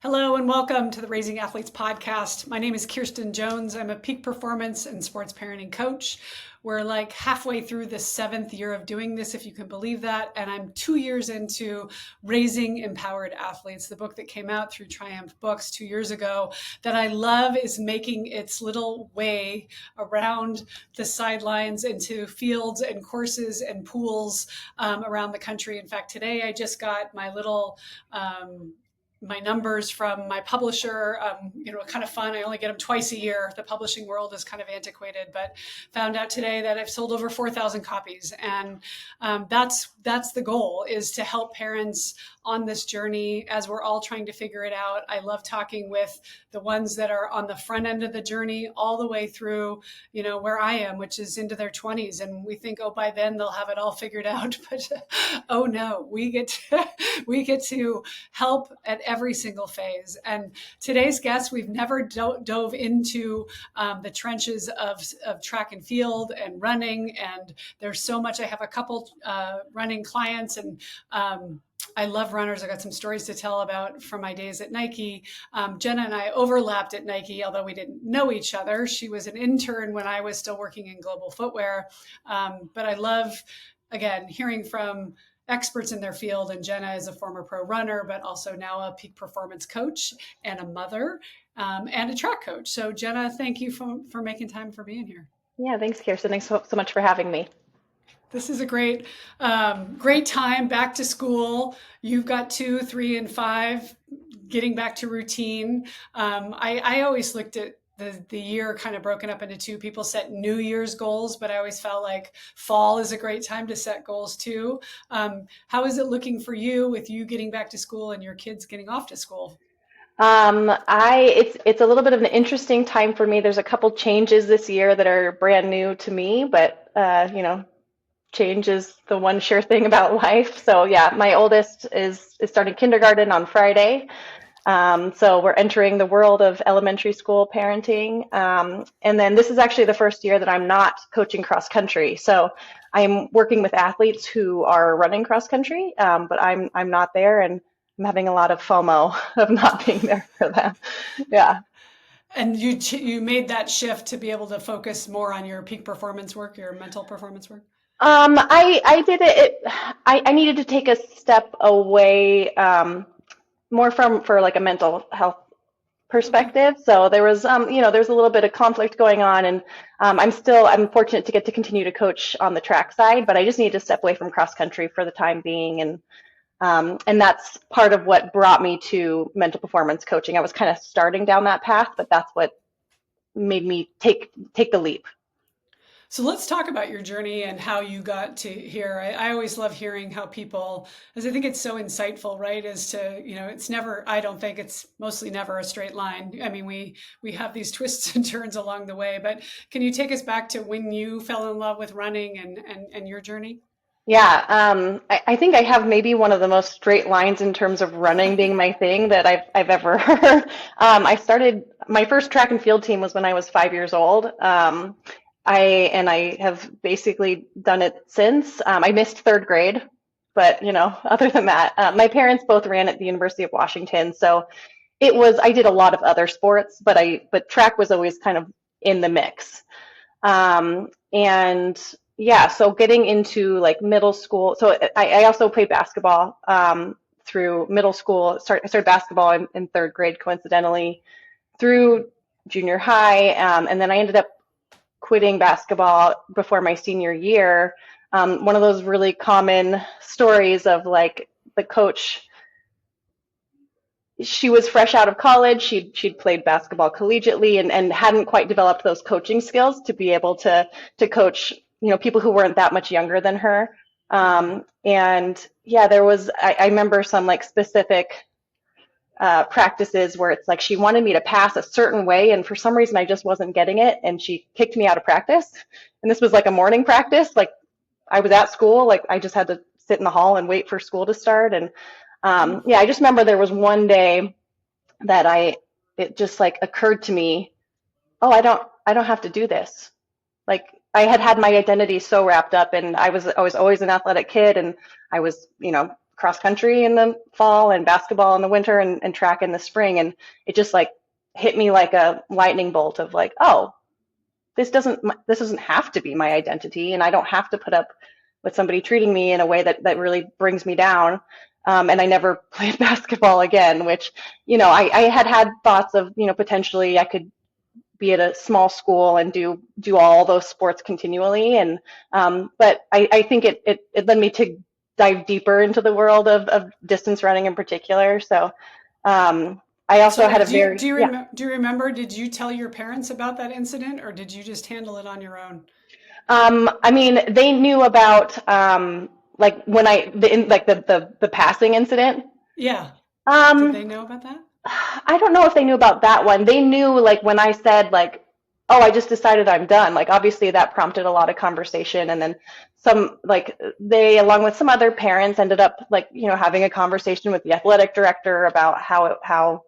Hello and welcome to the Raising Athletes podcast. My name is Kirsten Jones. I'm a peak performance and sports parenting coach. We're like halfway through the 7th year of doing this, if you can believe that. And I'm 2 years into Raising Empowered Athletes, the book that came out through Triumph Books 2 years ago that I love is making its little way around the sidelines into fields and courses and pools around the country. In fact, today I just got my numbers from my publisher, kind of fun. I only get them twice a year. The publishing world is kind of antiquated, but found out today that I've sold over 4,000 copies. And that's the goal, is to help parents on this journey as we're all trying to figure it out. I love talking with the ones that are on the front end of the journey all the way through, where I am, which is into their 20s. And we think, oh, by then they'll have it all figured out. But oh no, we get to help at every single phase. And today's guest, we've never dove into the trenches of track and field and running. And there's so much. I have a couple running clients, and I love runners. I got some stories to tell about from my days at Nike. Jena and I overlapped at Nike, although we didn't know each other. She was an intern when I was still working in global footwear. But I love, again, hearing from experts in their field. And Jena is a former pro runner, but also now a peak performance coach and a mother and a track coach. So Jena, thank you for making time for being here. Yeah, thanks, Kirsten. Thanks so much for having me. This is a great time back to school. You've got 2, 3, and 5 getting back to routine. I always looked at the year kind of broken up into two. People set New Year's goals, but I always felt like fall is a great time to set goals too. How is it looking for you with you getting back to school and your kids getting off to school? It's a little bit of an interesting time for me. There's a couple changes this year that are brand new to me, but change is the one sure thing about life. So yeah, my oldest is starting kindergarten on Friday. So we're entering the world of elementary school parenting. And then this is actually the first year that I'm not coaching cross country. So I'm working with athletes who are running cross country, but I'm not there, and I'm having a lot of FOMO of not being there for them. Yeah. And you made that shift to be able to focus more on your peak performance work, your mental performance work? I did it. I needed to take a step away, more for like a mental health perspective. So there was, there's a little bit of conflict going on, and I'm fortunate to get to continue to coach on the track side, but I just needed to step away from cross country for the time being, and that's part of what brought me to mental performance coaching. I was kind of starting down that path, but that's what made me take the leap. So let's talk about your journey and how you got to here. I always love hearing how people, as I think it's so insightful, right? As to, it's never, I don't think it's mostly never a straight line. I mean, we have these twists and turns along the way, but can you take us back to when you fell in love with running and your journey? Yeah, I think I have maybe one of the most straight lines in terms of running being my thing that I've ever heard. I started, my first track and field team was when I was 5 years old. I have basically done it since. I missed third grade, but other than that, my parents both ran at the University of Washington, so I did a lot of other sports, but track was always kind of in the mix. And yeah, so getting into like middle school, so I also played basketball through middle school. I started basketball in third grade, coincidentally, through junior high, and then I ended up quitting basketball before my senior year. One of those really common stories of like the coach, she was fresh out of college. She'd played basketball collegiately and hadn't quite developed those coaching skills to be able to coach, people who weren't that much younger than her. And yeah, I remember some like specific practices where it's like she wanted me to pass a certain way, and for some reason I just wasn't getting it, and she kicked me out of practice. And this was like a morning practice, like I was at school, like I just had to sit in the hall and wait for school to start. And yeah, I just remember there was one day that it just like occurred to me, oh, I don't have to do this. Like I had my identity so wrapped up, and I was always an athletic kid, and I was cross country in the fall and basketball in the winter and track in the spring. And it just like hit me like a lightning bolt of like, oh, this doesn't have to be my identity, and I don't have to put up with somebody treating me in a way that really brings me down. And I never played basketball again, which, I had thoughts of, potentially I could be at a small school and do all those sports continually. And but I think it led me to dive deeper into the world of distance running in particular. So I also So had a do you very, do you yeah. do you remember? Did you tell your parents about that incident, or did you just handle it on your own? I mean, they knew about like when like the passing incident. Yeah. Did Um, they know about that? I don't know if they knew about that one. They knew like when I said like, "Oh, I just decided I'm done." Like obviously that prompted a lot of conversation, and then some like they, along with some other parents, ended up like having a conversation with the athletic director about how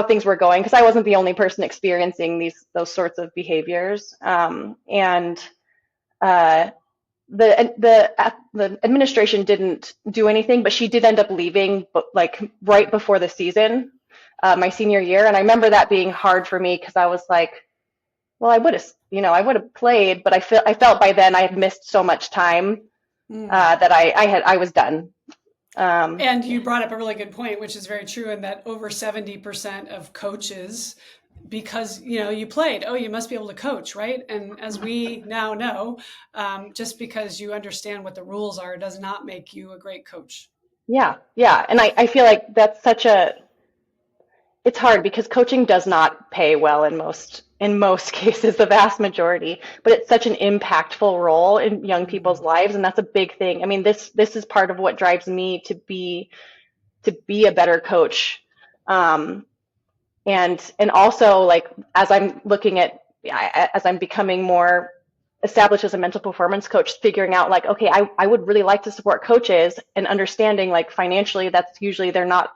things were going, because I wasn't the only person experiencing those sorts of behaviors. And uh, the administration didn't do anything, but she did end up leaving, but like right before the season, my senior year. And I remember that being hard for me because I was like, well, I would have played, but I felt by then I had missed so much time Mm. that I was done. And you brought up a really good point, which is very true, in that over 70% of coaches, because you played, oh, you must be able to coach, right? And as we now know, just because you understand what the rules are does not make you a great coach. Yeah, yeah, and I feel like that's such a it's hard because coaching does not pay well in most cases, the vast majority, but it's such an impactful role in young people's Mm. lives, and that's a big thing. I mean, this is part of what drives me to be a better coach. Um, and also like as I'm becoming more established as a mental performance coach, figuring out like, okay, I would really like to support coaches, and understanding like financially that's usually they're not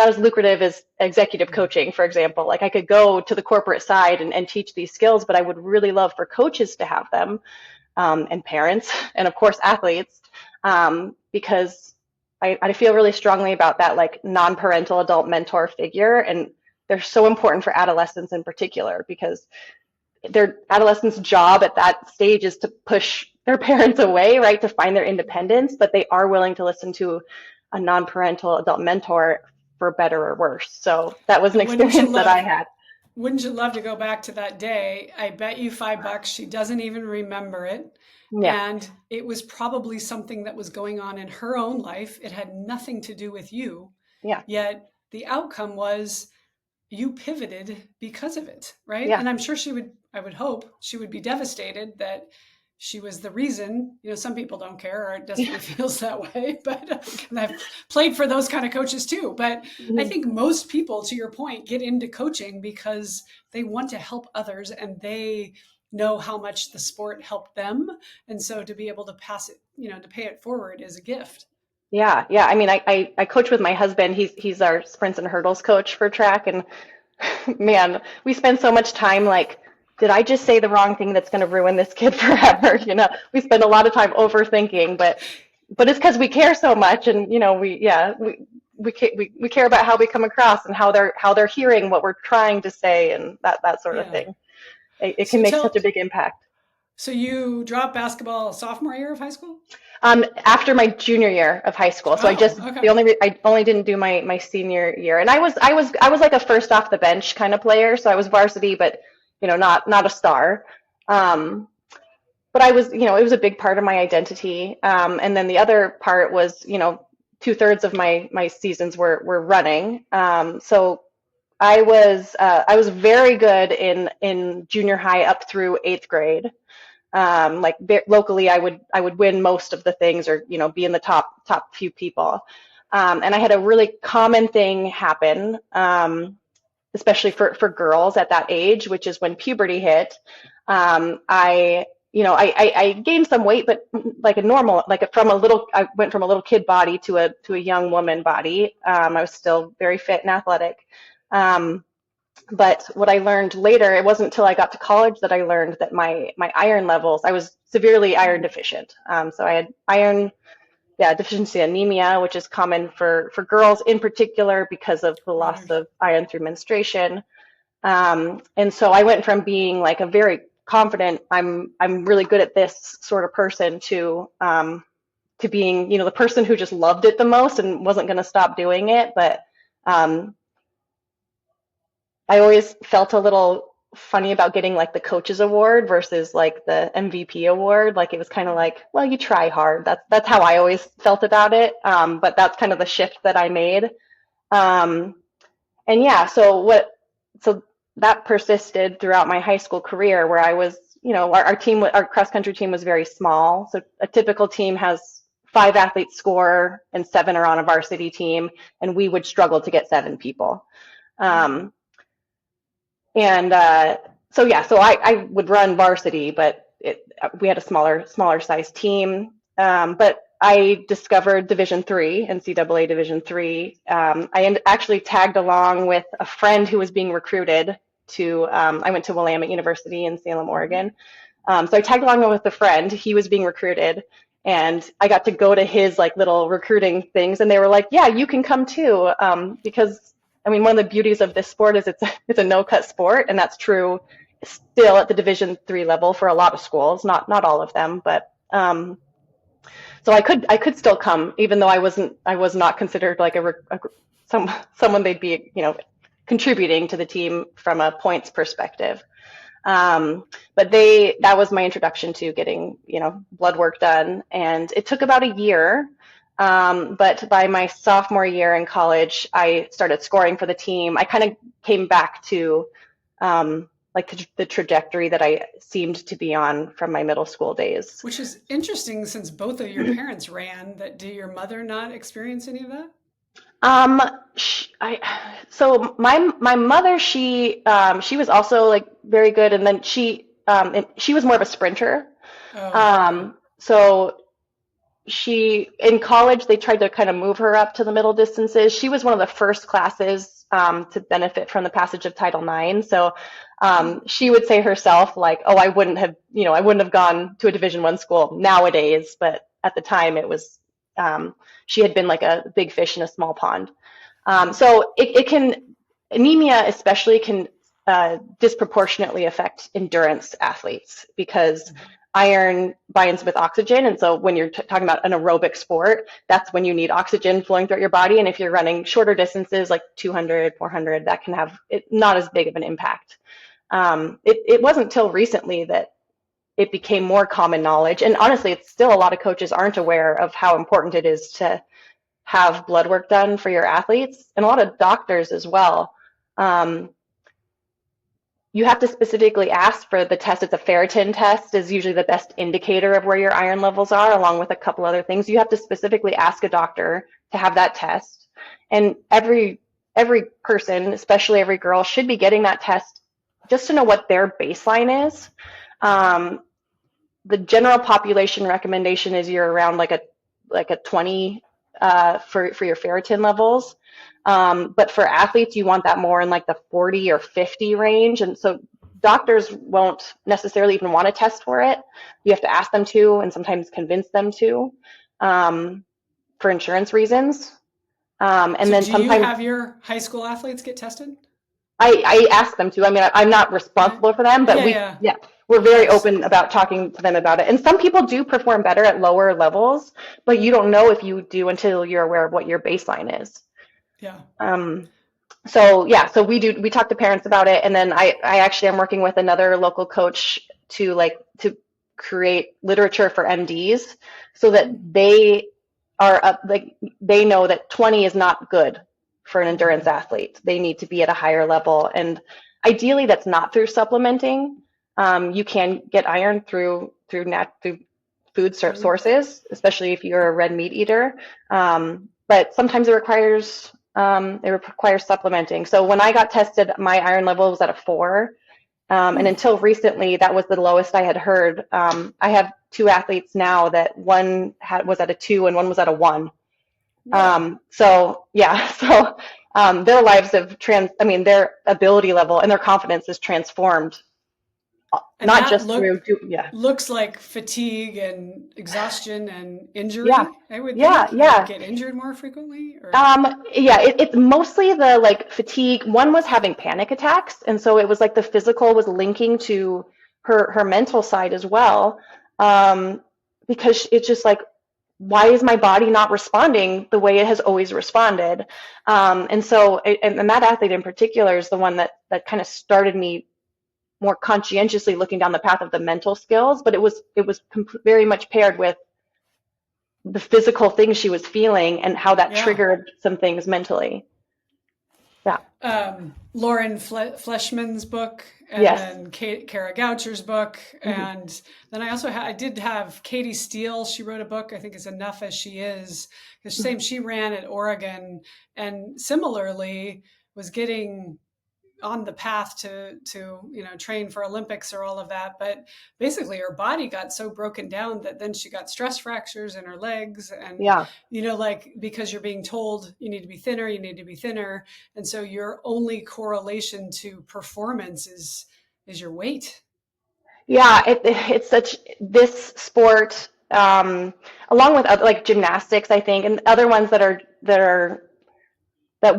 as lucrative as executive coaching, for example. Like I could go to the corporate side and teach these skills, but I would really love for coaches to have them, and parents, and of course athletes, because I feel really strongly about that like non-parental adult mentor figure, and they're so important for adolescents in particular, because their adolescents' job at that stage is to push their parents away, right, to find their independence, but they are willing to listen to a non-parental adult mentor for better or worse. So that was an And wouldn't you experience that I love had. wouldn't you love to go back to that day? I bet you $5 she doesn't even remember it. Yeah, And it was probably something that was going on in her own life. It had nothing to do with you. yeah, Yet the outcome was you pivoted because of it, right? yeah. And I'm sure I would hope she would be devastated that she was the reason. Some people don't care or it desperately feels that way, but and I've played for those kind of coaches too. But I Mhm. think most people, to your point, get into coaching because they want to help others and they know how much the sport helped them. And so to be able to pass it, to pay it forward is a gift. Yeah, yeah. I mean, I coach with my husband. He's our sprints and hurdles coach for track, and man, we spend so much time like, did I just say the wrong thing that's going to ruin this kid forever? We spend a lot of time overthinking, but it's because we care so much, and we care about how we come across and how they're hearing what we're trying to say, and that sort of Yeah. thing. It can So make such tell a big impact. so you dropped basketball sophomore year of high school? After my junior year of high school, so Oh, okay. I only didn't do my senior year, and I was like a first off the bench kind of player, so I was varsity, but not a star. Um, but it was a big part of my identity. And then the other part was, 2/3 of my seasons were running. So I was very good in junior high up through 8th grade. Like locally, I would win most of the things, or be in the top few people. And I had a really common thing happen, especially for girls at that age, which is when puberty hit. I gained some weight, but like a normal, I went from a little kid body to a young woman body. I was still very fit and athletic. Um, but what I learned later, it wasn't until I got to college that I learned that my iron levels, I was severely iron deficient. So I had iron deficiency anemia, which is common for girls in particular because of the loss Right. of iron through menstruation. And so I went from being like a very confident, I'm really good at this sort of person to being, the person who just loved it the most and wasn't going to stop doing it. But um, I always felt a little funny about getting like the coaches award versus like the MVP award. Like it was kind of like, well, you try hard. That's how I always felt about it. But that's kind of the shift that I made. Um, and yeah, so that persisted throughout my high school career where I was, our cross country team was very small. So a typical team has 5 athletes score and 7 are on a varsity team, and we would struggle to get 7 people. Um, and so yeah, so I would run varsity, but we had a smaller size team. But I discovered Division III, NCAA Division III. Actually tagged along with a friend who was being recruited to. I went to Willamette University in Salem, Oregon. So I tagged along with a friend. He was being recruited, and I got to go to his like little recruiting things, and they were like, "Yeah, you can come too," because I mean, one of the beauties of this sport is it's a no-cut sport, and that's true still at the Division III level for a lot of schools, not all of them, but so I could still come, even though I was not considered like someone they'd be contributing to the team from a points perspective. But that was my introduction to getting blood work done, and it took about a year. But by my sophomore year in college, I started scoring for the team. I kind of came back to like the trajectory that I seemed to be on from my middle school days. Which is interesting since both of your parents ran. That did your mother not experience any of that? Um, so my mother, she was also like very good, and then she was more of a sprinter. Oh, okay. So she in college they tried to kind of move her up to the middle distances. She was one of the first classes to benefit from the passage of Title IX. So she would say herself like, "Oh, I wouldn't have gone to a Division I school nowadays," but at the time it was she had been like a big fish in a small pond. So it can anemia especially can disproportionately affect endurance athletes because iron binds with oxygen. And so when you're talking about an aerobic sport, that's when you need oxygen flowing throughout your body. And if you're running shorter distances like 200, 400, that can have not as big of an impact. It wasn't until recently that it became more common knowledge. And honestly, it's still a lot of coaches aren't aware of how important it is to have blood work done for your athletes, and a lot of doctors as well. Um, you have to specifically ask for the test. It's a ferritin test is usually the best indicator of where your iron levels are, along with a couple other things. You have to specifically ask a doctor to have that test. And every person, especially every girl, should be getting that test just to know what their baseline is. The general population recommendation is you're around like a 20 for your ferritin levels. But for athletes, you want that more in like the 40 or 50 range. And so doctors won't necessarily even want to test for it. You have to ask them to, and sometimes convince them to, for insurance reasons. And So then do you sometimes have your high school athletes get tested? I ask them to. I mean, I'm not Okay. responsible for them, but Yeah, yeah. yeah, we're Of very course. open about talking to them about it. And some people do perform better at lower levels, but you don't know if you do until you're aware of what your baseline is. Yeah. Um, so yeah, so we talk to parents about it, and then I actually am working with another local coach to create literature for MDs so that they are up, like they know that 20 is not good for an endurance athlete. They need to be at a higher level, and ideally that's not through supplementing. You can get iron through food Food. sources, especially if you're a red meat eater. But sometimes it requires supplementing. So when I got tested, my iron level was at a 4. And until recently, that was the lowest I had heard. I have 2 athletes now that one was at a 2 and one was at a 1. Whoa. So yeah, so their lives have their ability level and their confidence is transformed And not that just through, yeah, looks like fatigue and exhaustion and yeah, injury, I would yeah, think. You would yeah. get injured more frequently, or Yeah, it's mostly the like fatigue. One was having panic attacks, and so it was like the physical was linking to her mental side as well. Um, because it's just like, why is my body not responding the way it has always responded? And so, and that athlete in particular is the one that kind of started me more conscientiously looking down the path of the mental skills. But it was very much paired with the physical things she was feeling and how that yeah. triggered some things mentally. Yeah. Lauren Fleshman's book, and Yes. then Kara Goucher's book, Hmm. and then I did have Katie Steele. She wrote a book. I think it's Enough as She Is. Because same, she ran at Oregon, and similarly was getting on the path to train for Olympics or all of that, but basically her body got so broken down that then she got stress fractures in her legs, and Yeah. like, because you're being told you need to be thinner, and so your only correlation to performance is your weight. Yeah. It's such this sport, along with other, like gymnastics, I think, and other ones that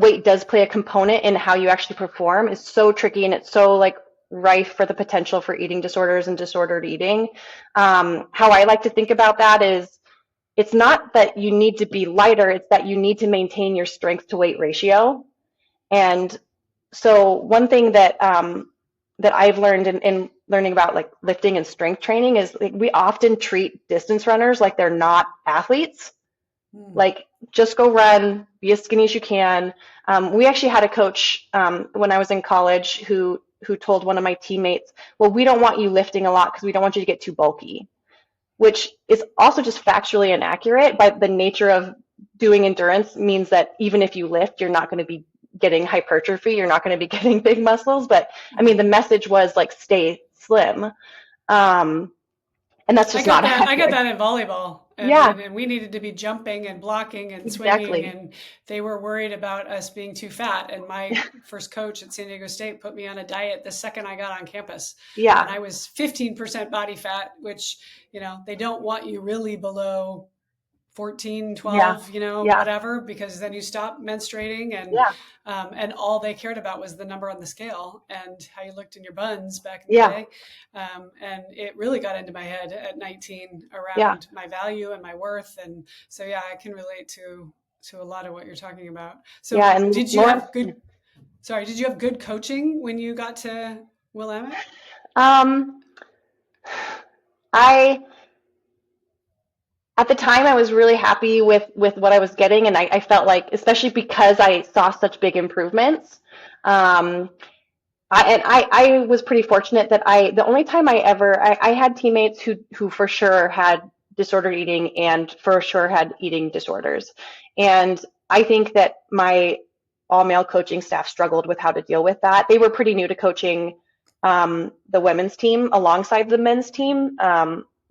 weight does play a component in how you actually perform is so tricky, and it's so like rife for the potential for eating disorders and disordered eating. How I like to think about that is it's not that you need to be lighter, it's that you need to maintain your strength to weight ratio. And so one thing that I've learned in learning about like lifting and strength training is like, we often treat distance runners like they're not athletes. Hmm. Like, just go run, be as skinny as you can. We actually had a coach when I was in college who told one of my teammates, "Well, we don't want you lifting a lot because we don't want you to get too bulky," which is also just factually inaccurate. But the nature of doing endurance means that even if you lift, you're not going to be getting hypertrophy, you're not going to be getting big muscles. But I mean, the Hmm. message was like, stay slim. Um, and that's just not I got accurate. that in volleyball. And, Yeah, and we needed to be jumping and blocking and swinging, exactly. and they were worried about us being too fat. And my first coach at San Diego State put me on a diet the second I got on campus. And Yeah, I was 15% body fat, which, they don't want you really below 14, yeah, 12, yeah, whatever, because then you stop menstruating, yeah, and all they cared about was the number on the scale and how you looked in your buns back in the yeah, day. And it really got into my head at 19 yeah, around my value and my worth. And so, yeah, I can relate to a lot of what you're talking about. So yeah. And Lauren, did you have good coaching when you got to Willamette? um, I at the time I was really happy with what I was getting, and I felt like, especially because I saw such big improvements. Um, I was pretty fortunate that the only time I had teammates who for sure had disordered eating and for sure had eating disorders. And I think that my all male coaching staff struggled with how to deal with that. They were pretty new to coaching the women's team alongside the men's team.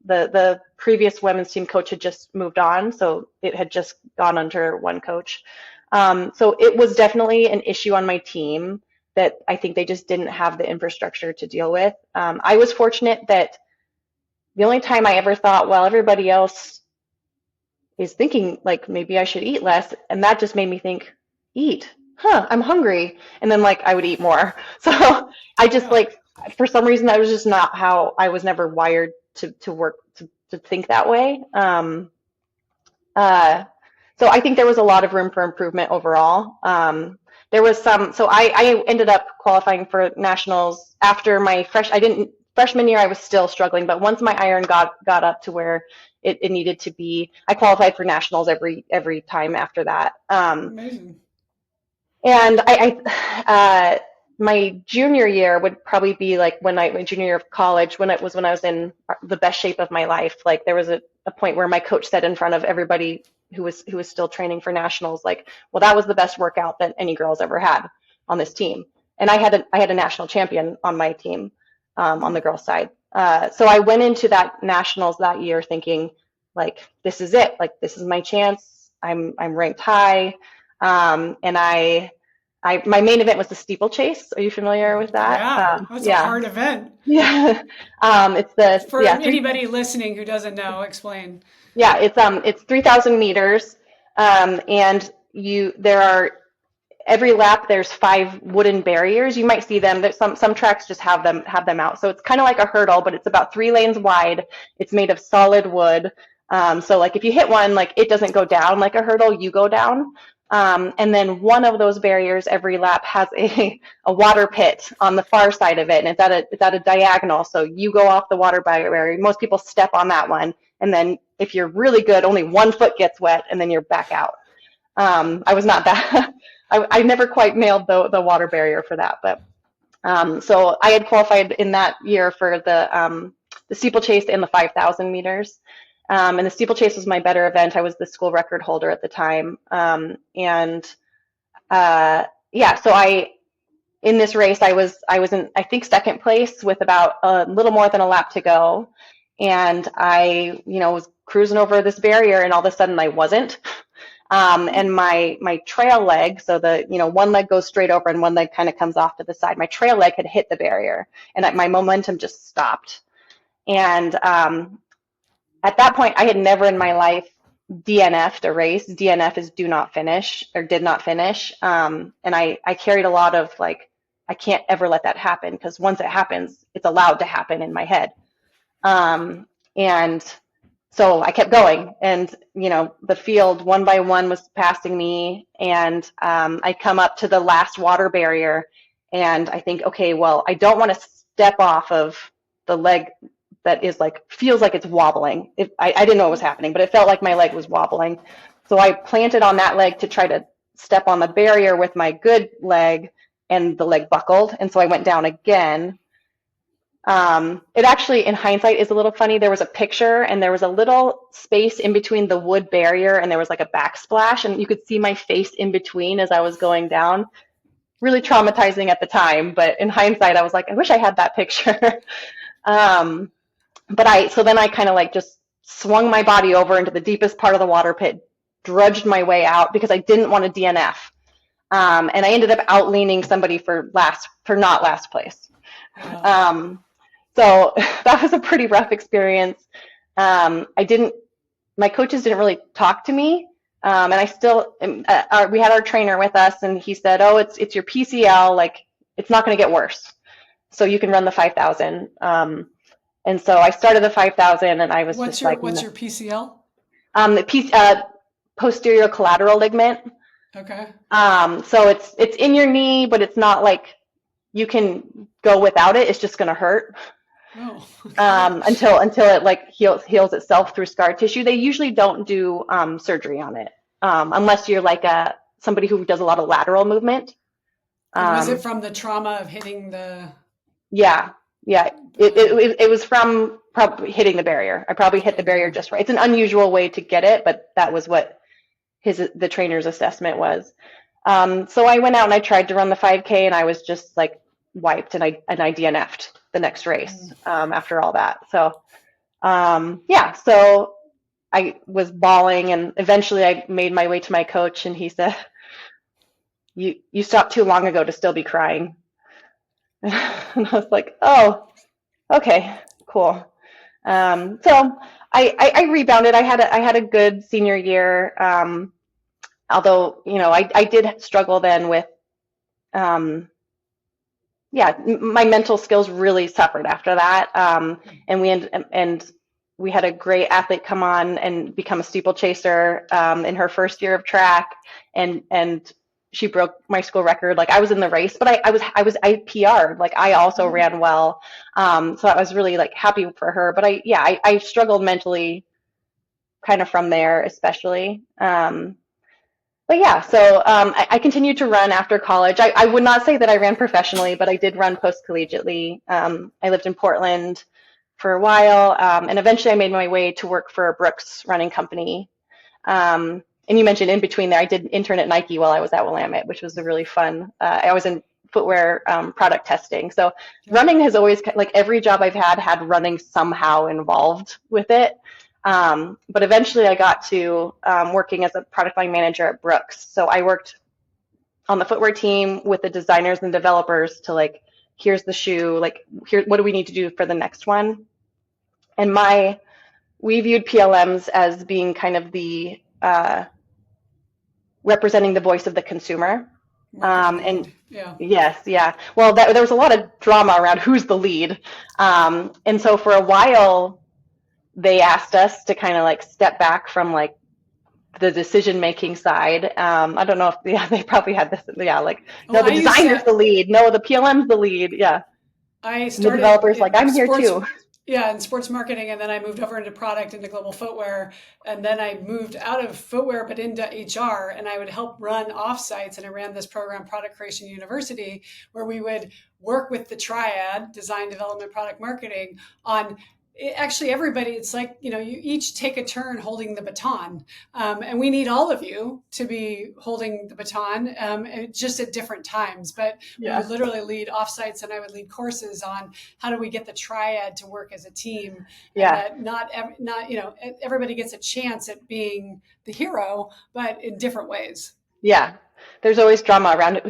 The previous women's team coach had just moved on, so it had just gone under one coach. So it was definitely an issue on my team that I think they just didn't have the infrastructure to deal with. I was fortunate that the only time I ever thought, well, everybody else is thinking like maybe I should eat less, and that just made me think, eat, huh, I'm hungry, and then like I would eat more. So I just Yeah. like, for some reason, that was just not how I was never wired to work to think that way. Uh, so I think there was a lot of room for improvement overall. There was some, so I ended up qualifying for nationals after my freshman year, I was still struggling, but once my iron got up to where it needed to be, I qualified for nationals every time after that. Amazing. And my junior year would probably be like my junior year of college, when I was in the best shape of my life. Like, there was a point where my coach said in front of everybody who was still training for nationals, like, well, that was the best workout that any girls ever had on this team. And I had a national champion on my team, on the girls' side. So I went into that nationals that year thinking, like, this is it. Like, this is my chance. I'm ranked high. And my main event was the steeplechase. Are you familiar with that? Yeah, that's a Yeah. hard event. Yeah. It's For anybody listening who doesn't know, explain. yeah, it's 3,000 meters. And there are every lap there's 5 wooden barriers. You might see them. There's some tracks just have them out. So it's kind of like a hurdle, but it's about 3 lanes wide. It's made of solid wood. So like if you hit one, like it doesn't go down like a hurdle, you go down. And then one of those barriers every lap has a water pit on the far side of it, and it's at a diagonal. So you go off the water barrier. Most people step on that one, and then if you're really good, only one foot gets wet, and then you're back out. I was not that. I never quite nailed the water barrier for that, but so I had qualified in that year for the steeplechase and the 5,000 meters. And the steeplechase was my better event. I was the school record holder at the time. Yeah, so in this race, I was in, I think, second place with about a little more than a lap to go. And I, was cruising over this barrier, and all of a sudden I wasn't. And my trail leg, so one leg goes straight over and one leg kind of comes off to the side. My trail leg had hit the barrier, and my momentum just stopped. And at that point, I had never in my life DNF'd a race. DNF is do not finish, or did not finish. And I carried a lot of like, I can't ever let that happen, because once it happens, it's allowed to happen in my head. And so I kept going, and the field one by one was passing me, and I come up to the last water barrier, and I think, okay, well, I don't want to step off of the leg that is feels like it's wobbling. I didn't know what was happening, but it felt like my leg was wobbling. So I planted on that leg to try to step on the barrier with my good leg, and the leg buckled, and so I went down again. It actually, in hindsight, is a little funny. There was a picture, and there was a little space in between the wood barrier, and there was like a backsplash, and you could see my face in between as I was going down. Really traumatizing at the time, but in hindsight, I was like, I wish I had that picture. So then I kind of just swung my body over into the deepest part of the water pit, drudged my way out because I didn't want to DNF. And I ended up out-leaning somebody for not last place. Wow. So that was a pretty rough experience. My coaches didn't really talk to me. And I still, we had our trainer with us, and he said, oh, it's your PCL, it's not going to get worse. So you can run the 5,000. And so I started the 5,000, and I was what's your PCL? The posterior collateral ligament. Okay. So it's in your knee, but it's not like you can go without it. It's just going to hurt. Oh. Until it heals itself through scar tissue. They usually don't do surgery on it, unless you're somebody who does a lot of lateral movement. Was it from the trauma of hitting the? Yeah. It was from probably hitting the barrier. I probably hit the barrier just right. It's an unusual way to get it, but that was what the trainer's assessment was. So I went out and I tried to run the 5K, and I was just wiped, and I DNF'd the next race after all that. So so I was bawling, and eventually I made my way to my coach, and he said, you stopped too long ago to still be crying. And I was like, oh, okay, cool. So I rebounded. I had a good senior year. Although, I did struggle then with, my mental skills really suffered after that. And we had a great athlete come on and become a steeplechaser in her first year of track, and she broke my school record. I was in the race, but I PR'd. I also ran well. So I was really happy for her. But I struggled mentally kind of from there, especially. So I continued to run after college. I would not say that I ran professionally, but I did run post-collegiately. I lived in Portland for a while, and eventually I made my way to work for a Brooks running company. And you mentioned in between there, I did intern at Nike while I was at Willamette, which was a really fun. I was in footwear product testing. So running has always, every job I've had running somehow involved with it. But eventually I got to working as a product line manager at Brooks. So I worked on the footwear team with the designers and developers to like, here's the shoe, like here, what do we need to do for the next one? And we viewed PLMs as being kind of the representing the voice of the consumer. Marketing And lead. Yeah. yes, yeah. Well, there was a lot of drama around who's the lead. And so for a while, they asked us to kind of like step back from like the decision making side. I don't know if, yeah, they probably had this, yeah, like, Well, no, the I used designer's to, the lead. No, the PLM's the lead. Yeah. I And the started developer's like, in I'm here sports, too. yeah, in sports marketing, and then I moved over into product, into global footwear, and then I moved out of footwear but into HR, and I would help run offsites, and I ran this program, Product Creation University, where we would work with the triad, design, development, product marketing, on actually everybody. It's like, you each take a turn holding the baton, and we need all of you to be holding the baton, just at different times. But we would Yeah. literally lead offsites, and I would lead courses on how do we get the triad to work as a team, and Yeah. that not everybody gets a chance at being the hero, but in different ways. Yeah. There's always drama around it,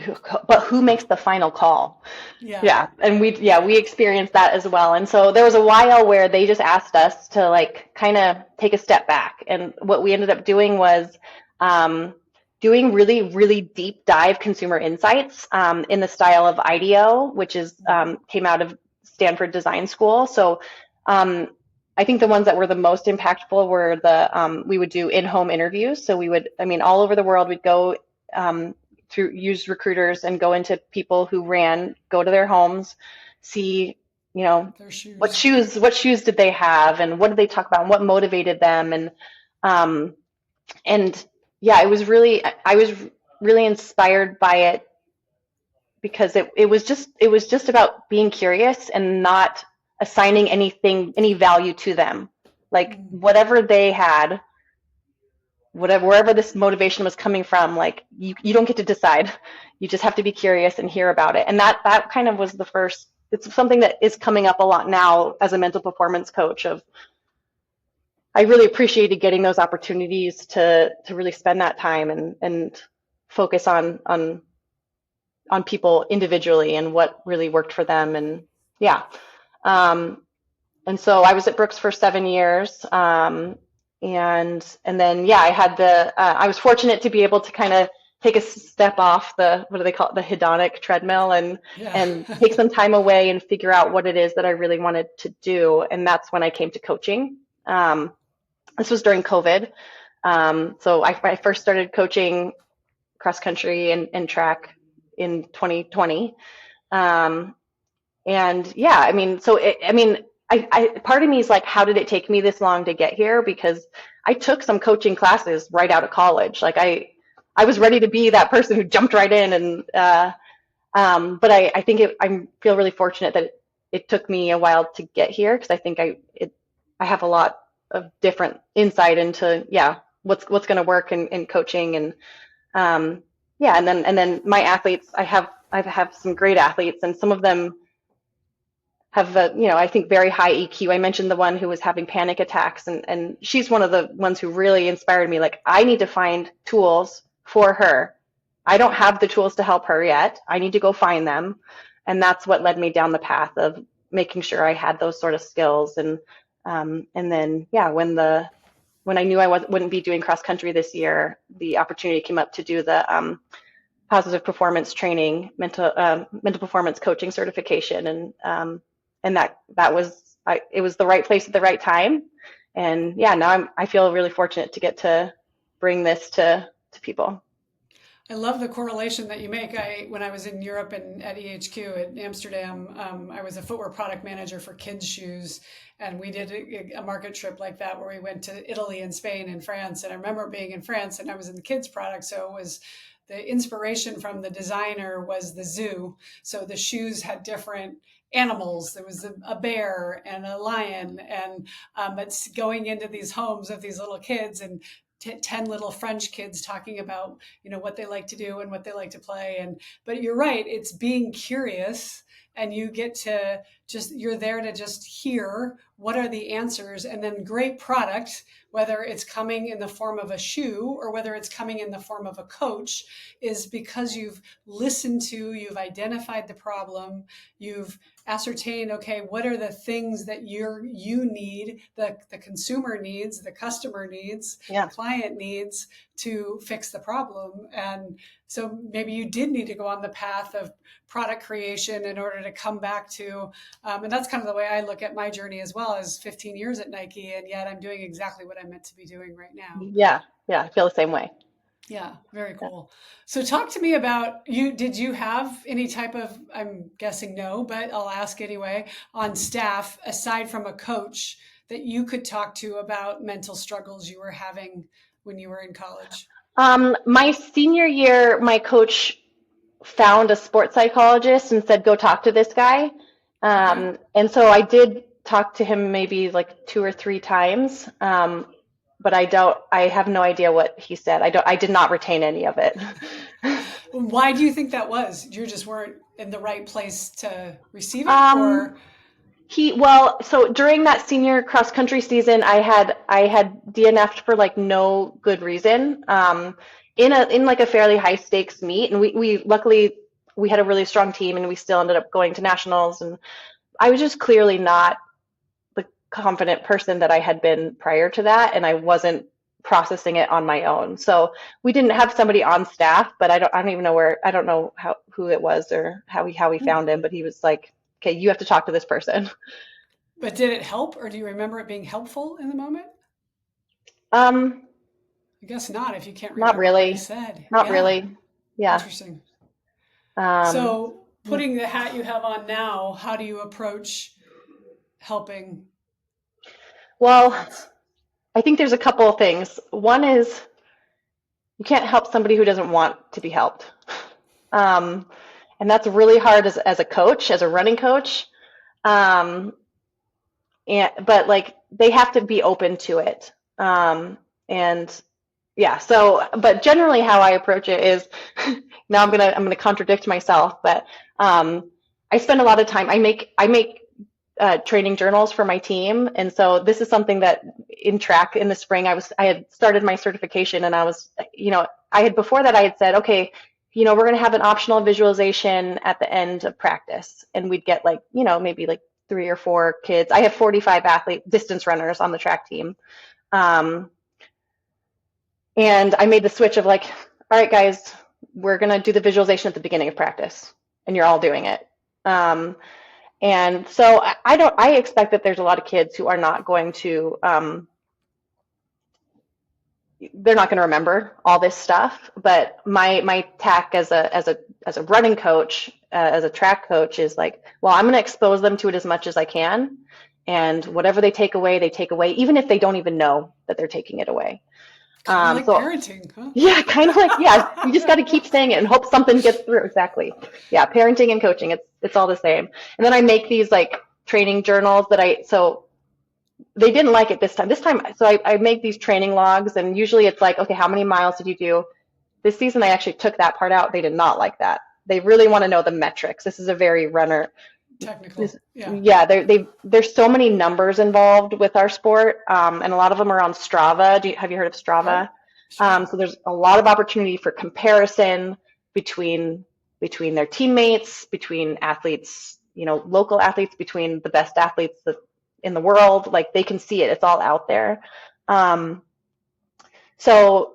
but who makes the final call? Yeah. Yeah, and we experienced that as well. And so there was a while where they just asked us to like kind of take a step back. And what we ended up doing was um, doing really, really deep dive consumer insights in the style of IDEO, which is came out of Stanford Design School. So um, I think the ones that were the most impactful were we would do in-home interviews. So we would, I mean, all over the world, we'd go um, through use recruiters and go into people who go to their homes, see, Their what shoes. shoes did they have and what did they talk about and what motivated them. Um, and yeah, I was really inspired by it because it was just about being curious and not assigning any value to them. Like Mm. whatever they had, wherever this motivation was coming from, like you don't get to decide. You just have to be curious and hear about it. And that kind of was the first. It's something that is coming up a lot now as a mental performance coach. Of I really appreciated getting those opportunities to really spend that time and focus on people individually and what really worked for them. And yeah. Um, and so I was at Brooks for 7 years. And then, yeah, I was fortunate to be able to kind of take a step off what do they call it, the hedonic treadmill Yeah. and take some time away and figure out what it is that I really wanted to do. And that's when I came to coaching. This was during COVID. So I first started coaching cross country and track in 2020. Um, and yeah, I mean, part of me is like, how did it take me this long to get here? Because I took some coaching classes right out of college. Like I was ready to be that person who jumped right in but I think I feel really fortunate that it took me a while to get here because I think I have a lot of different insight into, yeah, what's going to work in coaching um, yeah, and then my athletes, I have some great athletes, and some of them have I think very high EQ. I mentioned the one who was having panic attacks, and she's one of the ones who really inspired me. Like I need to find tools for her. I don't have the tools to help her yet. I need to go find them, and that's what led me down the path of making sure I had those sort of skills. And then yeah, when I knew wouldn't be doing cross country this year, the opportunity came up to do the positive performance training, mental performance coaching certification, and that was it was the right place at the right time, and yeah, now I feel really fortunate to get to bring this to people. I love the correlation that you make. When I was in Europe and at EHQ at Amsterdam, I was a footwear product manager for kids' shoes, and we did a market trip like that where we went to Italy and Spain and France. And I remember being in France, and I was in the kids' product, so it was the inspiration from the designer was the zoo. So the shoes had different animals. There was a bear and a lion, and it's going into these homes of these little kids and 10 little French kids talking about, what they like to do and what they like to play. But you're right, it's being curious and you get to you're there to just hear what are the answers, and then great product, whether it's coming in the form of a shoe or whether it's coming in the form of a coach, is because you've listened to, you've identified the problem, you've ascertained, okay, what are the things that you need, the consumer needs, the customer needs, Yeah. the client needs to fix the problem. And so maybe you did need to go on the path of product creation in order to come back to, and that's kind of the way I look at my journey as well, as 15 years at Nike, and yet I'm doing exactly what I'm meant to be doing right now. Yeah. Yeah. I feel the same way. Yeah, very Yeah. cool. So talk to me about you. Did you have any type of, I'm guessing no, but I'll ask anyway, on staff, aside from a coach, that you could talk to about mental struggles you were having when you were in college? My senior year, my coach found a sports psychologist and said, go talk to this guy. Okay. And so I did talk to him maybe like 2 or 3 times. But I have no idea what he said. I did not retain any of it. Why do you think that was? You just weren't in the right place to receive it, Um, or? so during that senior cross country season, I had DNF'd for like no good reason. In like a fairly high stakes meet, and we luckily we had a really strong team, and we still ended up going to nationals. And I was just clearly not the confident person that I had been prior to that, and I wasn't processing it on my own. So we didn't have somebody on staff, but I don't even know I don't know who it was or how we found him, but he was like, okay, you have to talk to this person. But did it help, or do you remember it being helpful in the moment? Um, I guess not, if you can't Not remember what he really. said. Not Yeah, really. Yeah. interesting. Um, So, putting the hat you have on now, how do you approach helping well, athletes? I think there's a couple of things. One is you can't help somebody who doesn't want to be helped. Um, and that's really hard as a coach, as a running coach. Um, but like they have to be open to it. And yeah, so but generally how I approach it is now I'm gonna contradict myself, but I spend a lot of time. I make training journals for my team, and so this is something that in track in the spring I had started my certification, and I had before that I had said, okay, we're gonna have an optional visualization at the end of practice, and we'd get like maybe like 3 or 4 kids. I have 45 distance runners on the track team. Um, and I made the switch of like, all right, guys, we're going to do the visualization at the beginning of practice, and you're all doing it. And so I expect that there's a lot of kids who are not going to, they're not going to remember all this stuff. But my tack as a running coach, as a track coach, is like, well, I'm going to expose them to it as much as I can, and whatever they take away, even if they don't even know that they're taking it away. Kind of like So parenting, huh? yeah, kind of like, yeah, you just got to keep saying it and hope something gets through. Exactly. Yeah, parenting and coaching, it's all the same. And then I make these like training journals so they didn't like it this time. So I make these training logs, and usually it's like, okay, how many miles did you do? This season I actually took that part out. They did not like that. They really want to know the metrics. This is a very runner. Technical, yeah. Yeah, there's so many numbers involved with our sport, and a lot of them are on Strava. Have you heard of Strava? Yep, sure. So there's a lot of opportunity for comparison between their teammates, between athletes, local athletes, between the best athletes in the world. Like they can see it; it's all out there. So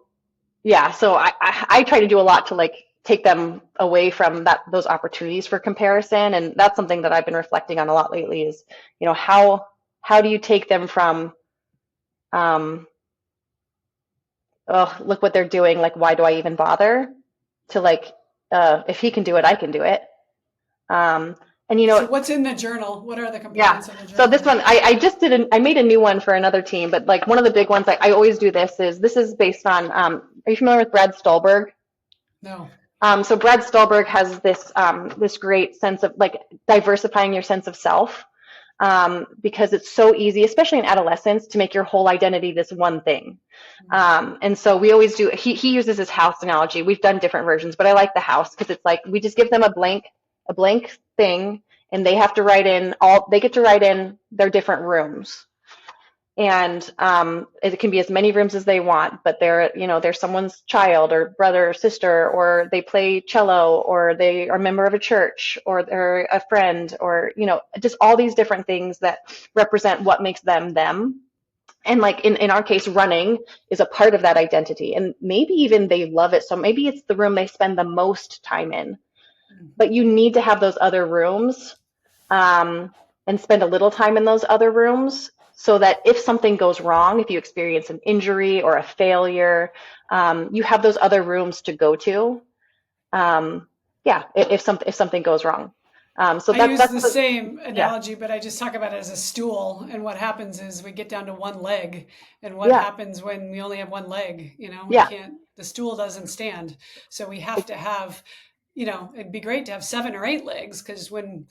yeah, so I try to do a lot to like take them away from those opportunities for comparison, and that's something that I've been reflecting on a lot lately. Is how do you take them from oh, look what they're doing, like why do I even bother, to like if he can do it, I can do it. And So what's in the journal? What are the yeah, components of the so this journal? one I made a new one for another team, but like one of the big ones I always do this is based on are you familiar with Brad Stulberg? No. So Brad Stulberg has this great sense of like diversifying your sense of self, because it's so easy, especially in adolescence, to make your whole identity this one thing. And so we always do. He uses his house analogy. We've done different versions, but I like the house because it's like we just give them a blank thing, and they get to write in their different rooms. And it can be as many rooms as they want, but they're someone's child or brother or sister, or they play cello, or they are a member of a church, or they're a friend, or just all these different things that represent what makes them them. And like in our case, running is a part of that identity, and maybe even they love it, so maybe it's the room they spend the most time in. But you need to have those other rooms, and spend a little time in those other rooms, so that if something goes wrong, if you experience an injury or a failure, you have those other rooms to go to. If something goes wrong. So I use that's the same yeah, analogy, but I just talk about it as a stool. And what happens is we get down to one leg. And what yeah, happens when we only have one leg? We yeah, can't, the stool doesn't stand. So we have to have, it'd be great to have 7 or 8 legs, because when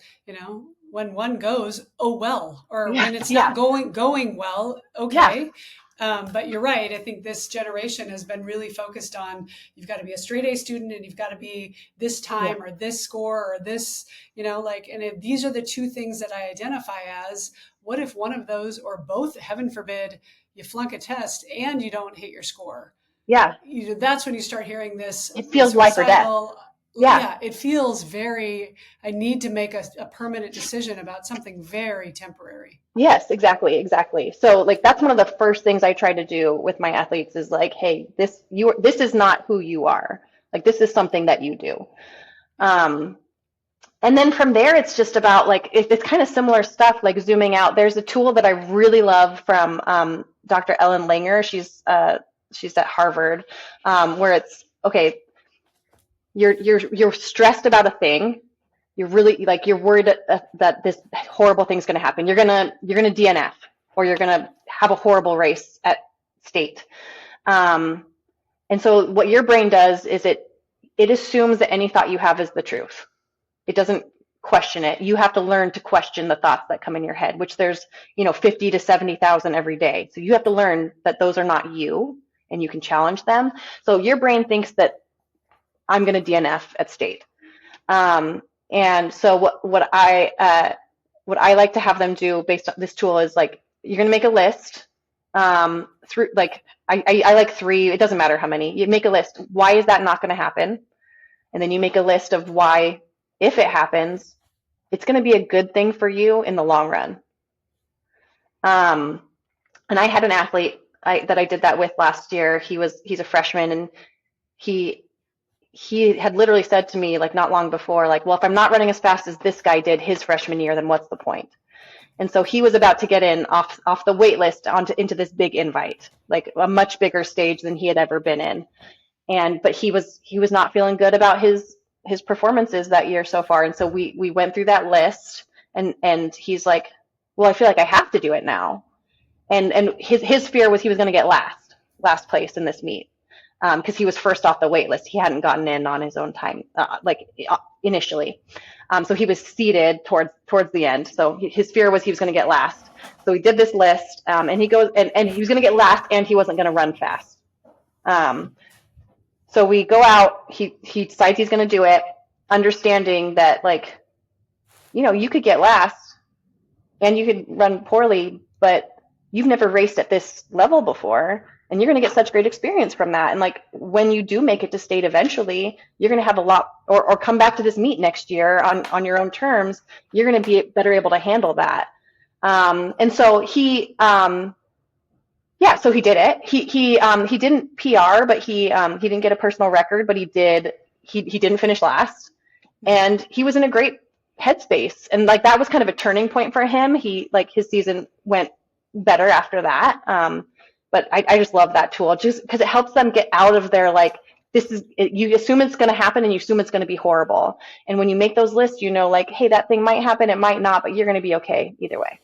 one goes, oh well, or yeah, when it's not yeah, going well, yeah, okay. But you're right. I think this generation has been really focused on, you've got to be a straight A student, and you've got to be this yeah, time or this score or this, and if these are the 2 things that I identify as. What if one of those, or both, heaven forbid, you flunk a test and you don't hit your score? yeah. That's when you start hearing this It feels life or death. suicidal. Yeah. Yeah, it feels very, I need to make a permanent decision about something very temporary. Yes, exactly. So like that's one of the first things I try to do with my athletes is like, hey, this is not who you are. Like this is something that you do. Um, and then from there, it's just about like it's kind of similar stuff, like zooming out. There's a tool that I really love from Dr. Ellen Langer. She's at Harvard, where it's okay. You're stressed about a thing. You're really like you're worried that this horrible thing's going to happen. You're gonna DNF, or you're gonna have a horrible race at state. And so what your brain does is it assumes that any thought you have is the truth. It doesn't question it. You have to learn to question the thoughts that come in your head, which there's 50 to 70,000 every day. So you have to learn that those are not you, and you can challenge them. So your brain thinks that I'm going to DNF at state. And so what I like to have them do based on this tool is like, you're going to make a list, through like, I like 3, it doesn't matter how many, you make a list. Why is that not going to happen? And then you make a list of why, if it happens, it's going to be a good thing for you in the long run. And I had an athlete that I did that with last year. He's a freshman, and he had literally said to me, like not long before, like, well, if I'm not running as fast as this guy did his freshman year, then what's the point? And so he was about to get in off the wait list into this big invite, like a much bigger stage than he had ever been in. But he was not feeling good about his performances that year so far. And so we went through that list, and he's like, well, I feel like I have to do it now. And his fear was he was going to get last place in this meet. Because he was first off the wait list. He hadn't gotten in on his own time, initially. So he was seated towards the end. So his fear was he was going to get last. So he did this list, and he goes, and he was going to get last, and he wasn't going to run fast. So we go out. He decides he's going to do it, understanding that you could get last, and you could run poorly, but you've never raced at this level before. And you're going to get such great experience from that. And like when you do make it to state eventually, you're going to have a lot, or come back to this meet next year on your own terms. You're going to be better able to handle that. And so so he did it. He didn't PR, but he didn't get a personal record, but he didn't finish last, and he was in a great headspace. And like that was kind of a turning point for him. His season went better after that. But I just love that tool, just because it helps them get out of their you assume it's going to happen, and you assume it's going to be horrible. And when you make those lists, hey, that thing might happen, it might not, but you're going to be okay either way.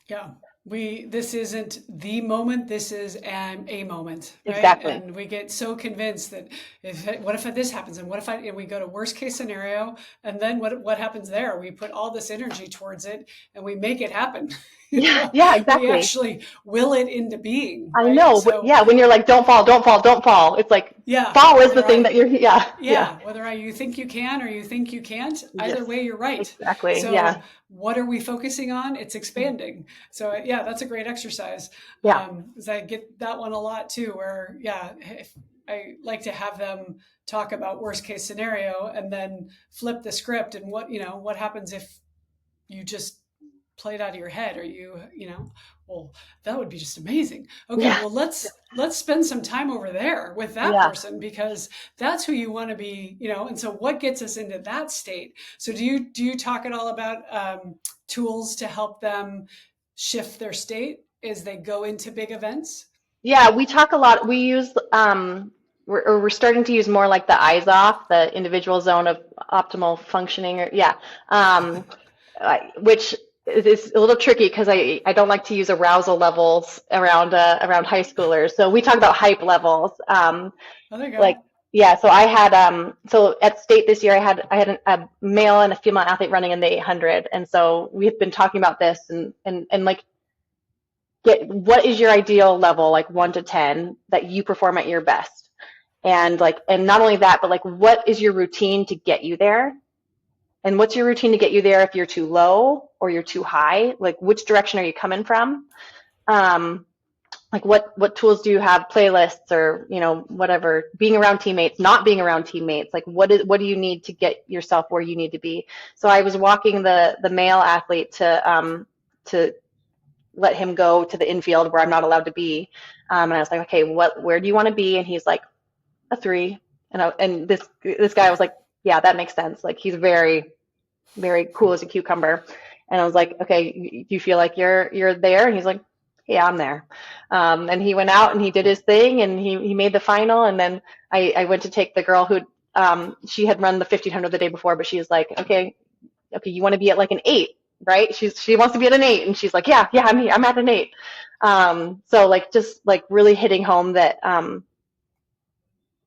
Yeah. This isn't the moment, this is a moment, right? Exactly. And we get so convinced that what if this happens, and and we go to worst case scenario, and then what happens there? We put all this energy towards it, and we make it happen. Yeah, exactly. We actually will it into being. I right? know. So, when you're like, don't fall, it's like, Yeah, fall is the thing that you're, yeah, yeah, you think you can or you think you can't, yes, either way, you're right. exactly. So, Yeah, what are we focusing on? It's expanding. So, yeah, that's a great exercise. yeah, 'Cause I get that one a lot too, where, yeah, if I like to have them talk about worst case scenario and then flip the script and what happens if you just play it out of your head or well, that would be just amazing. Okay, yeah, well, let's spend some time over there with that yeah. person because that's who you want to be, and so what gets us into that state? So do you talk at all about tools to help them shift their state as they go into big events? Yeah, we talk a lot. We use we're starting to use more like the eyes off, the individual zone of optimal functioning, or yeah, um, which is a little tricky because I don't like to use arousal levels around high schoolers. So we talk about hype levels. Oh, there you Like, go. yeah, so I had so at state this year I had a male and a female athlete running in the 800, and so we've been talking about this and like get what is your ideal level, like 1 to 10, that you perform at your best, and like, and not only that, but like what is your routine to get you there, and what's your routine to get you there if you're too low or you're too high, like which direction are you coming from, um, like what tools do you have, playlists, or whatever, being around teammates, not being around teammates, like what do you need to get yourself where you need to be. So I was walking the male athlete to let him go to the infield where I'm not allowed to be. And I was like, okay, where do you want to be? And he's like, a 3. And this guy was like, yeah, that makes sense. Like he's very, very cool as a cucumber. And I was like, okay, do you feel like you're there? And he's like, yeah, I'm there. And he went out and he did his thing and he made the final. And then I went to take the girl who, she had run the 1500 the day before, but she was like, okay, you want to be at like an 8, right? She wants to be at an 8, and she's like, yeah, I'm at an 8. So like just like really hitting home that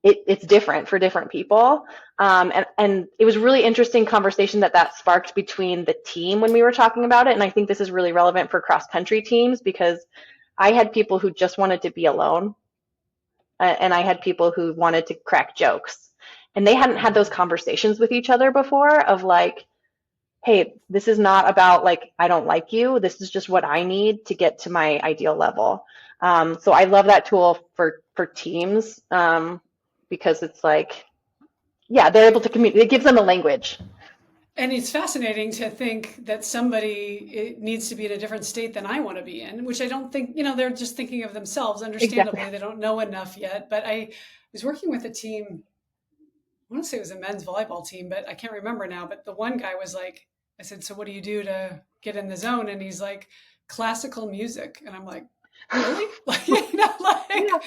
it's different for different people. And it was really interesting conversation that sparked between the team when we were talking about it. And I think this is really relevant for cross country teams because I had people who just wanted to be alone, and I had people who wanted to crack jokes, and they hadn't had those conversations with each other before of like, hey, this is not about like, I don't like you. This is just what I need to get to my ideal level. So I love that tool for teams, because it's like, yeah, they're able to communicate. It gives them a language. And it's fascinating to think that somebody needs to be in a different state than I want to be in, which I don't think, they're just thinking of themselves. Exactly. Understandably, they don't know enough yet. But I was working with a team, I want to say it was a men's volleyball team, but I can't remember now. But the one guy was like, I said, so what do you do to get in the zone? And he's like, classical music. And I'm like, really? Like Yeah.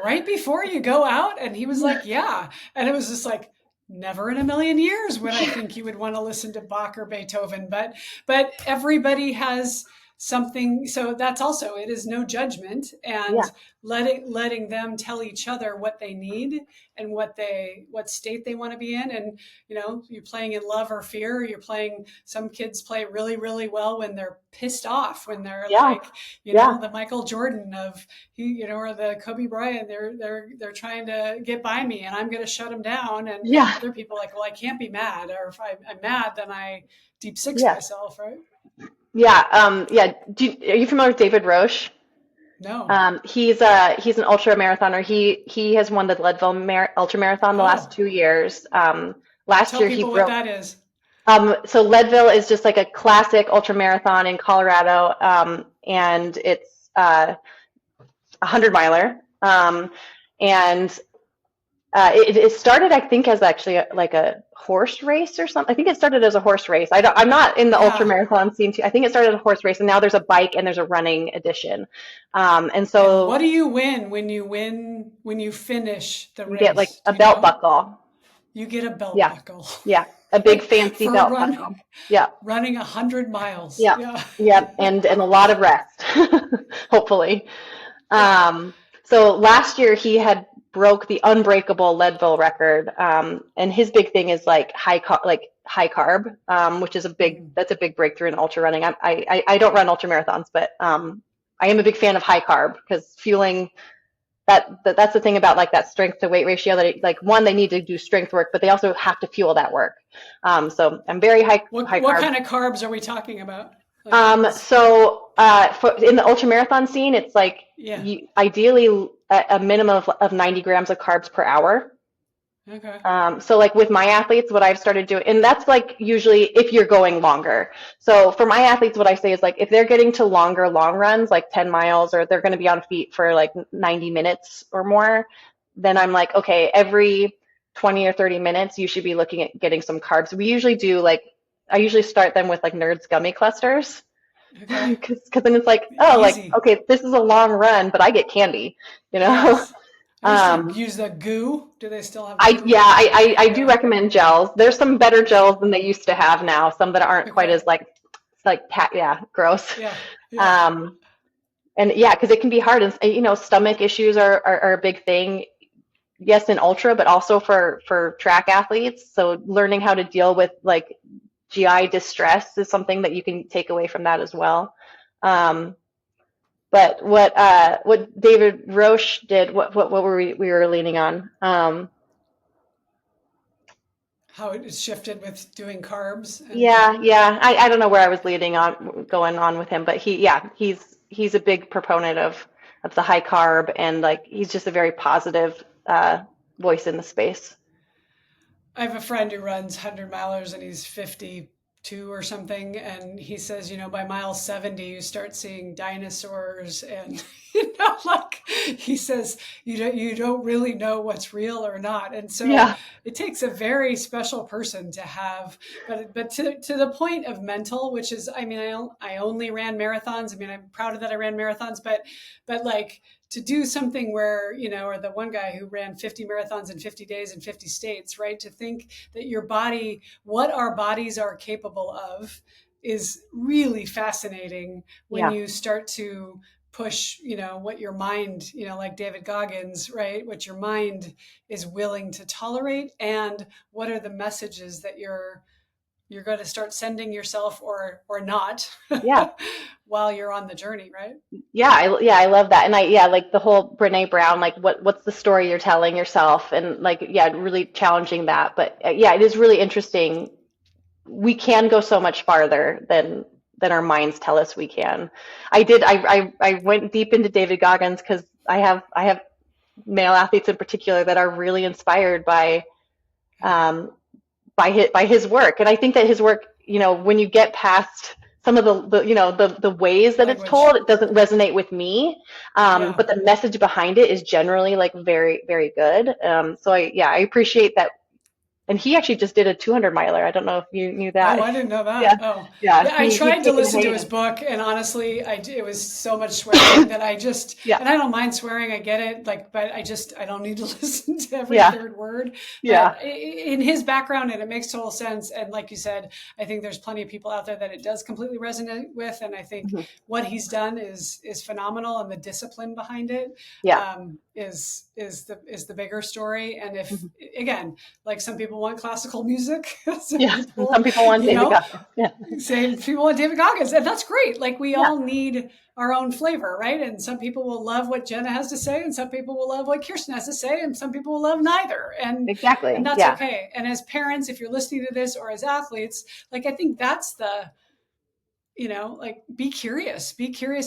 right before you go out? And he was like, yeah. And it was just like, never in a million years would I think you would want to listen to Bach or Beethoven. But everybody has something. So that's also, it is no judgment, and Yeah. letting them tell each other what they need and what state they want to be in. And you're playing in love or fear. You're playing, some kids play really, really well when they're pissed off, when they're Yeah. like, Yeah. the Michael Jordan of or the Kobe Bryant. They're trying to get by me and I'm going to shut them down. And Yeah. other people are like, well, I can't be mad, or if I'm mad, then I deep six Yeah. myself, right? Yeah. Yeah. Are you familiar with David Roche? No. He's an ultra marathoner. He has won the Leadville ultra marathon the last Oh, 2 years. Last tell year he people what broke. that is. So Leadville is just like a classic ultra marathon in Colorado, and it's a 100 miler. And it started, I think, as actually like a horse race or something. I think it started as a horse race. I'm not in the ultra Yeah. marathon scene too. I think it started as a horse race, and now there's a bike and there's a running edition. And And what so do you win when you finish the you get like race? a Do you belt know? buckle. You get a belt Yeah, buckle yeah, a big fancy for belt buckle. Yeah, running 100 miles. yeah, Yeah. yeah, and a lot of rest, hopefully. Yeah. Um, so last year he had broke the unbreakable Leadville record, and his big thing is like high carb, which is Mhm. that's a big breakthrough in ultra running. I don't run ultra marathons, but I am a big fan of high carb because fueling that's the thing about like that strength to weight ratio that like one, they need to do strength work, but they also have to fuel that work. So I'm very high What carb. kind of carbs are we talking about? Like what is? In the ultra marathon scene, it's like Yeah. ideally a minimum of 90 grams of carbs per hour. Okay. So like with my athletes, what I've started doing, and that's like usually if you're going longer. So for my athletes, what I say is like if they're getting to longer long runs, like 10 miles, or they're going to be on feet for like 90 minutes or more, then I'm like, okay, every 20 or 30 minutes, you should be looking at getting some carbs. We usually do like, I usually start them with like Nerds gummy clusters. Okay. Because then it's like, oh, like, Easy. okay, this is a long run, but I get candy, you know? Yes. I used to use the goo. Do they still have I goo? yeah, I do Yeah. recommend gels. There's some better gels than they used to have now. Some that aren't quite Okay. as yeah, gross. Yeah. Yeah. Um, and yeah, because it can be hard. And you know, stomach issues are a big thing. Yes, in ultra, but also for track athletes. So learning how to deal with like GI distress is something that you can take away from that as well. Um, but what David Roche did, what were we were leaning on? How it is shifted with doing carbs and Yeah. I don't know where I was leading on going on with him, but he's a big proponent of the high carb, and like he's just a very positive voice in the space. I have a friend who runs 100 milers and he's 52 or something. And he says, by mile 70, you start seeing dinosaurs. And, like he says, you don't really know what's real or not. And so Yeah. it takes a very special person to have, but to the point of mental, which is, I mean, I only ran marathons. I mean, I'm proud of that I ran marathons, but like, to do something where, or the one guy who ran 50 marathons in 50 days in 50 states, right? To think that your body, what our bodies are capable of, is really fascinating when Yeah. you start to push, what your mind, like David Goggins, right? What your mind is willing to tolerate, and what are the messages that you're going to start sending yourself or not Yeah. while you're on the journey, right? I love that. And like the whole Brene Brown, like what's the story you're telling yourself, and like really challenging that. But yeah, it is really interesting. We can go so much farther than our minds tell us we can. I went deep into David Goggins because I have male athletes in particular that are really inspired um, by his work. And I think that his work, when you get past some of the ways that it's Language. told, it doesn't resonate with me. Yeah. But the message behind it is generally like very, very good. So I appreciate that. And he actually just did a 200 miler. I don't know if you knew Oh, that. I didn't know Yeah. that. Oh, Yeah. yeah. I He'd tried to taken a listen to his hiatus. book, and honestly, it was so much swearing that Yeah. and I don't mind swearing. I get it. Like, but I don't need to listen to every Yeah. third word. Yeah. But in his background, and it makes total sense. And like you said, I think there's plenty of people out there that it does completely resonate with. And I think Mhm. what he's done is phenomenal, and the discipline behind it Yeah. is the bigger story. And if Mhm. again, like some people want classical music, some Yeah. And some people, people want you David know, Goggins. Yeah. say people want David Goggins, and that's great. Like we Yeah. all need our own flavor, right? And some people will love what Jenna has to say, and some people will love what Kirsten has to say, and some people will love neither. And Exactly. that's Yeah. okay. And as parents, if you're listening to this, or as athletes, like I think that's the like be curious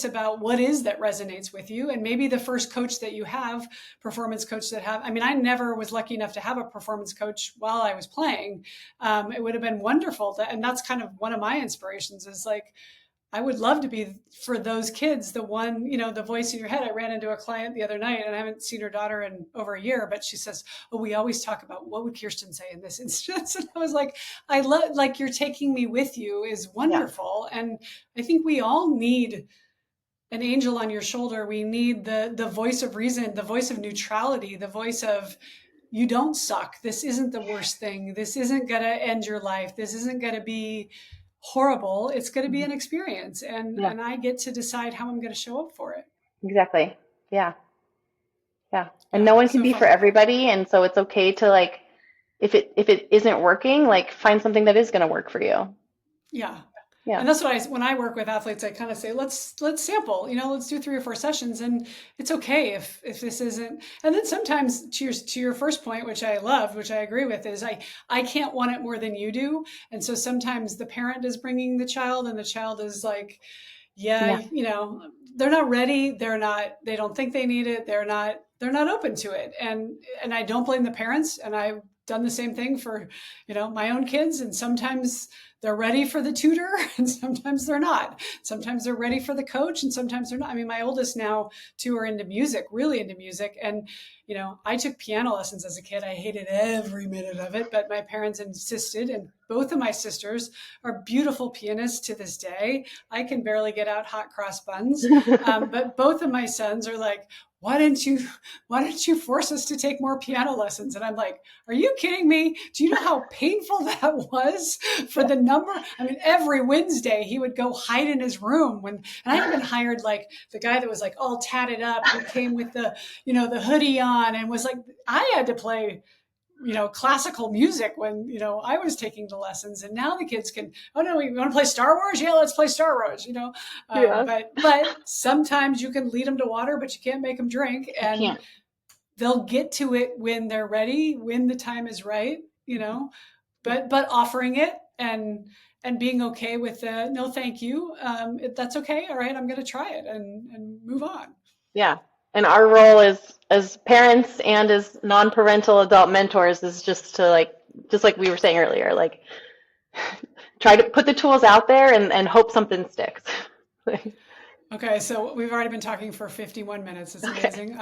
about what is that resonates with you. And maybe the first coach that you have, performance coach that have, I mean, I never was lucky enough to have a performance coach while I was playing. It would have been wonderful and that's kind of one of my inspirations, is like I would love to be, for those kids, the one, the voice in your head. I ran into a client the other night, and I haven't seen her daughter in over a year, but she says, "Oh, we always talk about what would Kirsten say in this instance." And I was like, "I love, like, you're taking me with you is Yeah. wonderful." And I think we all need an angel on your shoulder. We need the voice of reason, the voice of neutrality, the voice of, you don't suck. This isn't the worst thing. This isn't going to end your life. This isn't going to be horrible. It's going to be Mhm. an experience, and Yeah. and I get to decide how I'm going to show up for it. Exactly. Yeah. Yeah. And Yeah, no one can so be for fun. everybody, and so it's okay to like if it isn't working, like find something that is going to work for you. Yeah. Yeah. And that's what when I work with athletes, I kind of say, let's sample, let's do 3 or 4 sessions, and it's okay if this isn't. And then sometimes to your first point, which I loved, which I agree with, is I can't want it more than you do. And so sometimes the parent is bringing the child, and the child is like, yeah, Yeah. they're not ready. They don't think they need it. They're not open to it. And I don't blame the parents. And I've done the same thing for, my own kids. And sometimes they're ready for the tutor and sometimes they're not. Sometimes they're ready for the coach and sometimes they're not. I mean, my oldest now two are into music, really into music. And, I took piano lessons as a kid. I hated every minute of it, but my parents insisted, and both of my sisters are beautiful pianists to this day. I can barely get out hot cross buns. But both of my sons are like, why didn't you force us to take more piano lessons? And I'm like, are you kidding me? Do you know how painful that was for the number? I mean, every Wednesday he would go hide in his room and I even hired like the guy that was like all tatted up, who came with the hoodie on, and was like, I had to play classical music when, I was taking the lessons. And now the kids can, oh no, we want to play Star Wars? Yeah, let's play Star Wars, Yeah. But sometimes you can lead them to water, but you can't make them drink. You And can't. they'll get to it when they're ready, when the time is right, but offering it and being okay with the, no, thank you. That's okay. All right. I'm going to try it and move on. Yeah. And our role as parents and as non-parental adult mentors is just to just like we were saying earlier, like try to put the tools out there and hope something sticks. Okay, so we've already been talking for 51 minutes. It's Okay. amazing.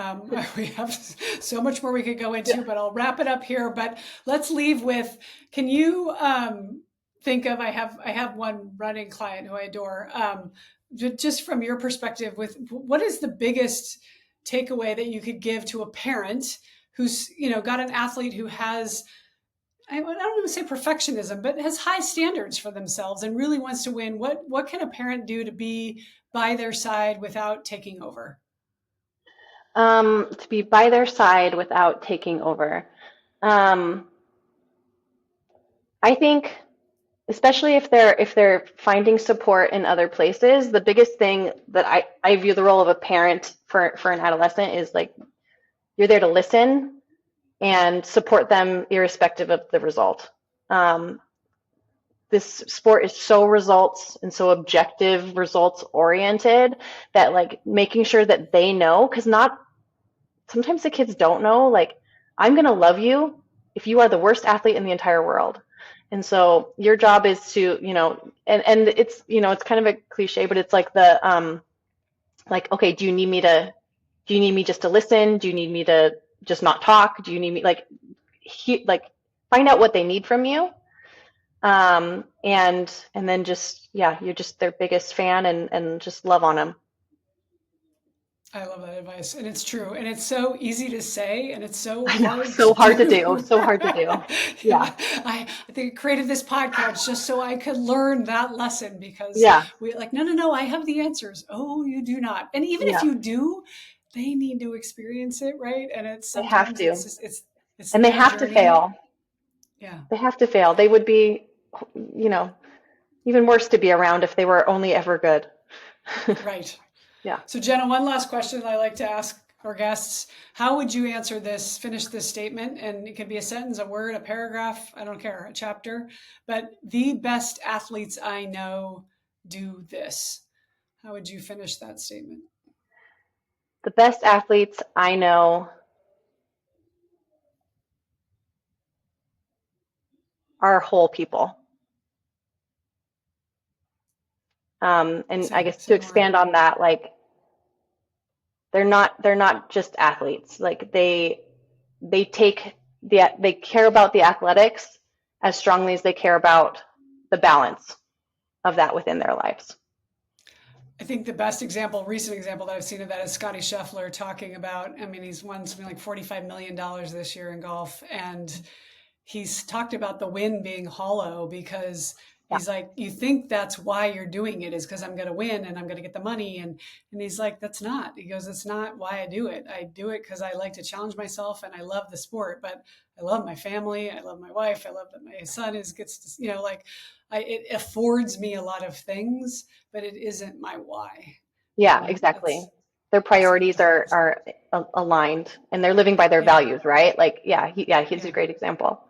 We have so much more we could go into, Yeah. but I'll wrap it up here. But let's leave with, can you think of, I have one running client who I adore, just from your perspective, with what is the biggest takeaway that you could give to a parent who's, got an athlete who has, I don't even say perfectionism, but has high standards for themselves and really wants to win. What can a parent do to be by their side without taking over? To be by their side without taking over. Um, I think, especially if they're finding support in other places, the biggest thing that I view the role of a parent for an adolescent is like you're there to listen and support them irrespective of the result. Um, this sport is so results and so objective results oriented that like making sure that they know, because not sometimes the kids don't know, like, I'm going to love you if you are the worst athlete in the entire world. And so your job is to, and it's, it's kind of a cliche, but it's like like, okay, do you need me just to listen? Do you need me to just not talk? Do you need me like find out what they need from you? And then just, yeah, you're just their biggest fan and just love on them. I love that advice. And it's true. And it's so easy to say, and it's so I know, hard so to hard to do, do. so hard to do. Yeah, Yeah. I think I created this podcast just so I could learn that lesson, because yeah, we like, no, I have the answers. Oh, you do not. And even if yeah. you do, they need to experience it, right? And it's They have sometimes to, it's just, it's and they their have to journey. fail. Yeah. They have to fail. They would be, you know, even worse to be around if they were only ever good. Right. Yeah. So, Jenna, one last question I like to ask our guests. How would you answer this, finish this statement? And it can be a sentence, a word, a paragraph, I don't care, a chapter. But the best athletes I know do this. How would you finish that statement? The best athletes I know are whole people. And I Say, guess to say more. expand on that, like they're not just athletes. Like they care about the athletics as strongly as they care about the balance of that within their lives. I think the best example, recent example that I've seen of that is Scotty Scheffler talking about, I mean, he's won something like $45 million this year in golf. And he's talked about the win being hollow because Yeah. He's like, you think that's why you're doing it is because I'm going to win and I'm going to get the money. And he's like, that's not. He goes, it's not why I do it. I do it because I like to challenge myself and I love the sport, but I love my family. I love my wife. I love that my son gets to, like, it affords me a lot of things, but it isn't my why. Yeah, exactly. Their That's priorities are aligned and they're living by their yeah. values, right? Like, he's a Yeah. great example.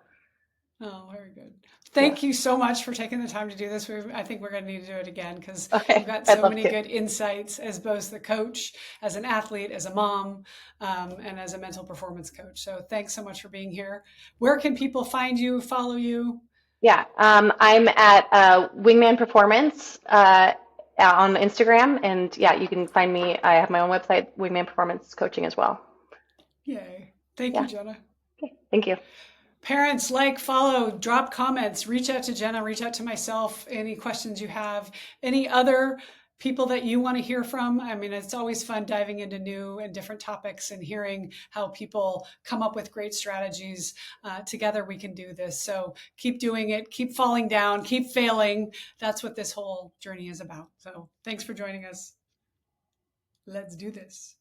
Oh, very good. Yeah. Thank you so much for taking the time to do this. I think we're going to need to do it again because you've Okay. got I'd so love many to. good insights as both the coach, as an athlete, as a mom, and as a mental performance coach. So thanks so much for being here. Where can people find you, follow you? Yeah. I'm at Wingman Performance on Instagram. And yeah, you can find me. I have my own website, Wingman Performance Coaching as well. Yay. Thank you, Yeah. Jena. Okay. Thank you. Parents, like, follow, drop comments, reach out to Jena, reach out to myself, any questions you have, any other people that you want to hear from. I mean, it's always fun diving into new and different topics and hearing how people come up with great strategies. Together we can do this. So keep doing it, keep falling down, keep failing. That's what this whole journey is about. So thanks for joining us. Let's do this.